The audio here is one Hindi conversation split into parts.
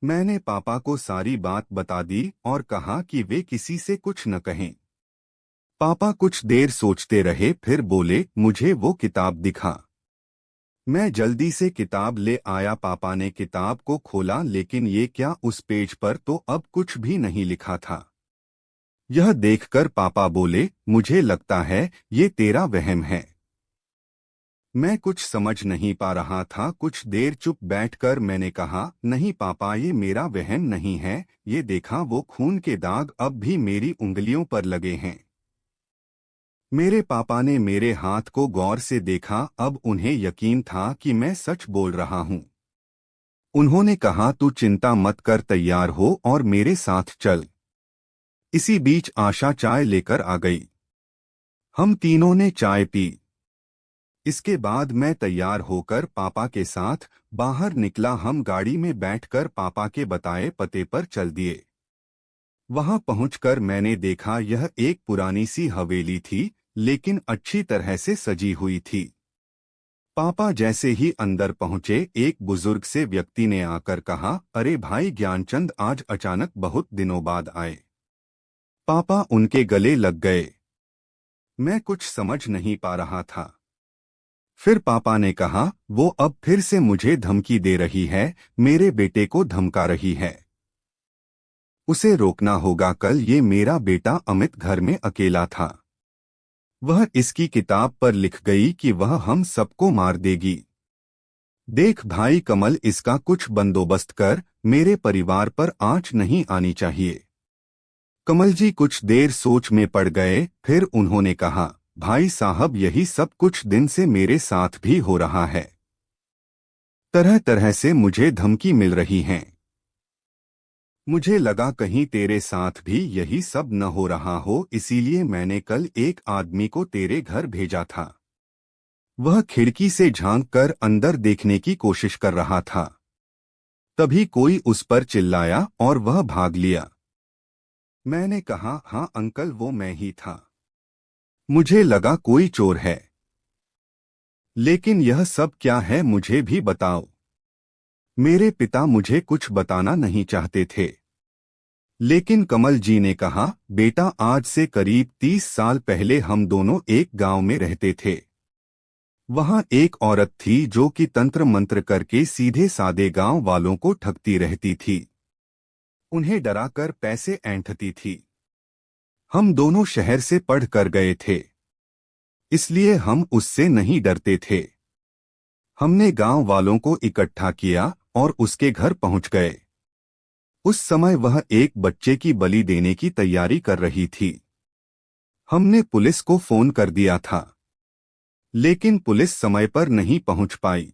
मैंने पापा को सारी बात बता दी और कहा कि वे किसी से कुछ न कहें। पापा कुछ देर सोचते रहे, फिर बोले, मुझे वो किताब दिखा। मैं जल्दी से किताब ले आया। पापा ने किताब को खोला, लेकिन ये क्या, उस पेज पर तो अब कुछ भी नहीं लिखा था। यह देखकर पापा बोले, मुझे लगता है ये तेरा वहम है। मैं कुछ समझ नहीं पा रहा था। कुछ देर चुप बैठकर मैंने कहा, नहीं पापा, ये मेरा वहम नहीं है। ये देखा, वो खून के दाग अब भी मेरी उंगलियों पर लगे हैं। मेरे पापा ने मेरे हाथ को गौर से देखा। अब उन्हें यकीन था कि मैं सच बोल रहा हूँ। उन्होंने कहा, तू चिंता मत कर, तैयार हो और मेरे साथ चल। इसी बीच आशा चाय लेकर आ गई। हम तीनों ने चाय पी। इसके बाद मैं तैयार होकर पापा के साथ बाहर निकला। हम गाड़ी में बैठकर पापा के बताए पते पर चल दिए। वहां पहुंचकर मैंने देखा, यह एक पुरानी सी हवेली थी, लेकिन अच्छी तरह से सजी हुई थी। पापा जैसे ही अंदर पहुंचे, एक बुजुर्ग से व्यक्ति ने आकर कहा, अरे भाई ज्ञानचंद, आज अचानक बहुत दिनों बाद आए। पापा उनके गले लग गए। मैं कुछ समझ नहीं पा रहा था। फिर पापा ने कहा, वो अब फिर से मुझे धमकी दे रही है, मेरे बेटे को धमका रही है। उसे रोकना होगा। कल ये मेरा बेटा अमित घर में अकेला था। वह इसकी किताब पर लिख गई कि वह हम सबको मार देगी। देख भाई कमल, इसका कुछ बंदोबस्त कर, मेरे परिवार पर आंच नहीं आनी चाहिए। कमल जी कुछ देर सोच में पड़ गए, फिर उन्होंने कहा, भाई साहब, यही सब कुछ दिन से मेरे साथ भी हो रहा है। तरह तरह से मुझे धमकी मिल रही हैं। मुझे लगा कहीं तेरे साथ भी यही सब न हो रहा हो, इसीलिए मैंने कल एक आदमी को तेरे घर भेजा था। वह खिड़की से झांक कर अंदर देखने की कोशिश कर रहा था। तभी कोई उस पर चिल्लाया और वह भाग लिया। मैंने कहा, हाँ अंकल, वो मैं ही था। मुझे लगा कोई चोर है। लेकिन यह सब क्या है, मुझे भी बताओ। मेरे पिता मुझे कुछ बताना नहीं चाहते थे। लेकिन कमल जी ने कहा, बेटा, आज से करीब 30 साल पहले हम दोनों एक गांव में रहते थे। वहां एक औरत थी जो कि तंत्र मंत्र करके सीधे सादे गांव वालों को ठगती रहती थी। उन्हें डराकर पैसे ऐंठती थी। हम दोनों शहर से पढ़ कर गए थे, इसलिए हम उससे नहीं डरते थे। हमने गांव वालों को इकट्ठा किया और उसके घर पहुंच गए। उस समय वह एक बच्चे की बलि देने की तैयारी कर रही थी। हमने पुलिस को फोन कर दिया था, लेकिन पुलिस समय पर नहीं पहुंच पाई।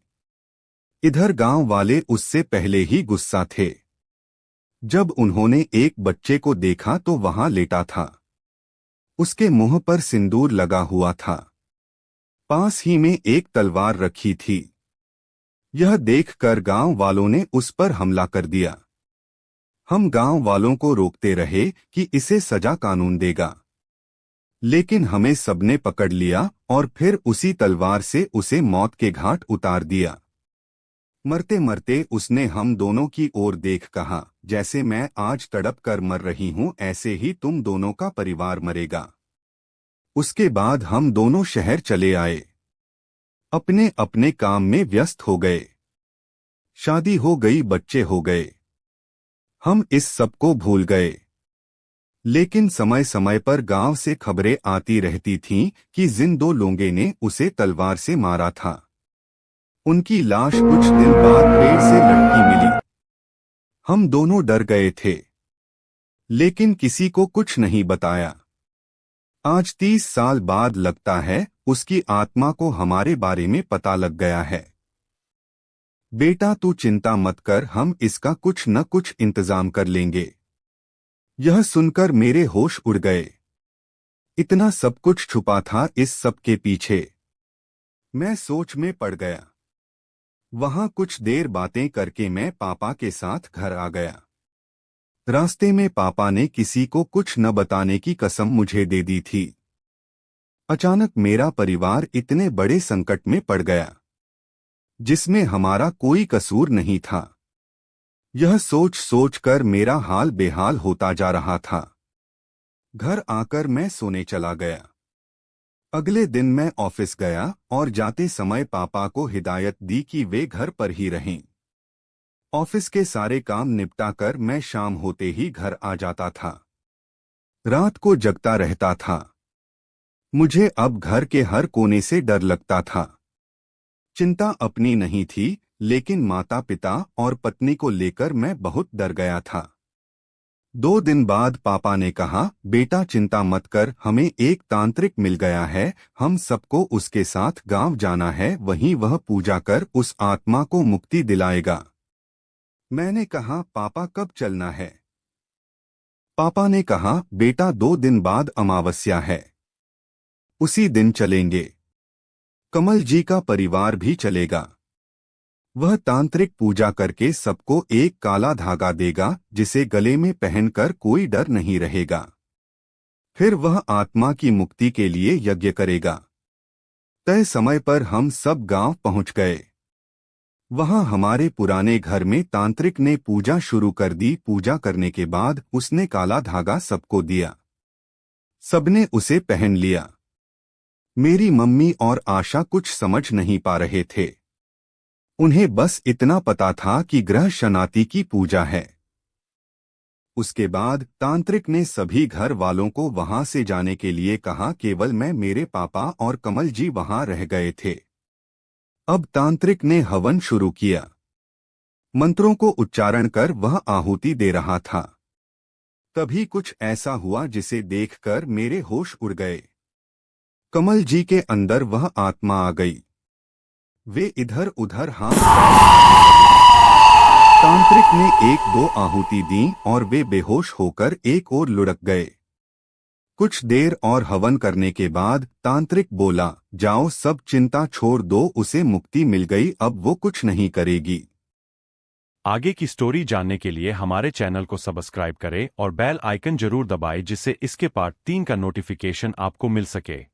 इधर गांव वाले उससे पहले ही गुस्सा थे। जब उन्होंने एक बच्चे को देखा तो वहां लेटा था। उसके मुंह पर सिंदूर लगा हुआ था। पास ही में एक तलवार रखी थी। यह देखकर गांव वालों ने उस पर हमला कर दिया। हम गांव वालों को रोकते रहे कि इसे सजा कानून देगा, लेकिन हमें सबने पकड़ लिया और फिर उसी तलवार से उसे मौत के घाट उतार दिया। मरते मरते उसने हम दोनों की ओर देख कहा, जैसे मैं आज तड़प कर मर रही हूं, ऐसे ही तुम दोनों का परिवार मरेगा। उसके बाद हम दोनों शहर चले आए। अपने अपने काम में व्यस्त हो गए। शादी हो गई, बच्चे हो गए। हम इस सब को भूल गए। लेकिन समय समय पर गांव से खबरें आती रहती थीं कि जिन दो लोगों ने उसे तलवार से मारा था, उनकी लाश कुछ दिन बाद पेड़ से लटकी मिली। हम दोनों डर गए थे, लेकिन किसी को कुछ नहीं बताया। आज 30 साल बाद लगता है उसकी आत्मा को हमारे बारे में पता लग गया है। बेटा तू चिंता मत कर, हम इसका कुछ न कुछ इंतजाम कर लेंगे। यह सुनकर मेरे होश उड़ गए। इतना सब कुछ छुपा था इस सब के पीछे। मैं सोच में पड़ गया। वहां कुछ देर बातें करके मैं पापा के साथ घर आ गया। रास्ते में पापा ने किसी को कुछ न बताने की कसम मुझे दे दी थी। अचानक मेरा परिवार इतने बड़े संकट में पड़ गया, जिसमें हमारा कोई कसूर नहीं था। यह सोच सोच कर मेरा हाल बेहाल होता जा रहा था। घर आकर मैं सोने चला गया। अगले दिन मैं ऑफिस गया और जाते समय पापा को हिदायत दी कि वे घर पर ही रहें। ऑफिस के सारे काम निपटा कर मैं शाम होते ही घर आ जाता था। रात को जगता रहता था। मुझे अब घर के हर कोने से डर लगता था। चिंता अपनी नहीं थी, लेकिन माता पिता और पत्नी को लेकर मैं बहुत डर गया था। 2 दिन बाद पापा ने कहा, बेटा चिंता मत कर, हमें एक तांत्रिक मिल गया है, हम सबको उसके साथ गांव जाना है, वहीं वह पूजा कर उस आत्मा को मुक्ति दिलाएगा। मैंने कहा, पापा कब चलना है? पापा ने कहा, बेटा 2 दिन बाद अमावस्या है, उसी दिन चलेंगे। कमल जी का परिवार भी चलेगा। वह तांत्रिक पूजा करके सबको एक काला धागा देगा, जिसे गले में पहनकर कोई डर नहीं रहेगा। फिर वह आत्मा की मुक्ति के लिए यज्ञ करेगा। तय समय पर हम सब गांव पहुंच गए। वहां हमारे पुराने घर में तांत्रिक ने पूजा शुरू कर दी। पूजा करने के बाद उसने काला धागा सबको दिया। सबने उसे पहन लिया। मेरी मम्मी और आशा कुछ समझ नहीं पा रहे थे। उन्हें बस इतना पता था कि ग्रह शनाती की पूजा है। उसके बाद तांत्रिक ने सभी घर वालों को वहां से जाने के लिए कहा। केवल मैं, मेरे पापा और कमल जी वहां रह गए थे। अब तांत्रिक ने हवन शुरू किया। मंत्रों को उच्चारण कर वह आहुति दे रहा था। तभी कुछ ऐसा हुआ जिसे देखकर मेरे होश उड़ गए। कमल जी के अंदर वह आत्मा आ गई। वे इधर उधर हाथ तांत्रिक ने 1-2 आहुति दी और वे बेहोश होकर एक ओर लुढ़क गए। कुछ देर और हवन करने के बाद तांत्रिक बोला, जाओ सब चिंता छोड़ दो, उसे मुक्ति मिल गई, अब वो कुछ नहीं करेगी। आगे की स्टोरी जानने के लिए हमारे चैनल को सब्सक्राइब करें और बेल आइकन जरूर दबाएं, जिससे इसके पार्ट 3 का नोटिफिकेशन आपको मिल सके।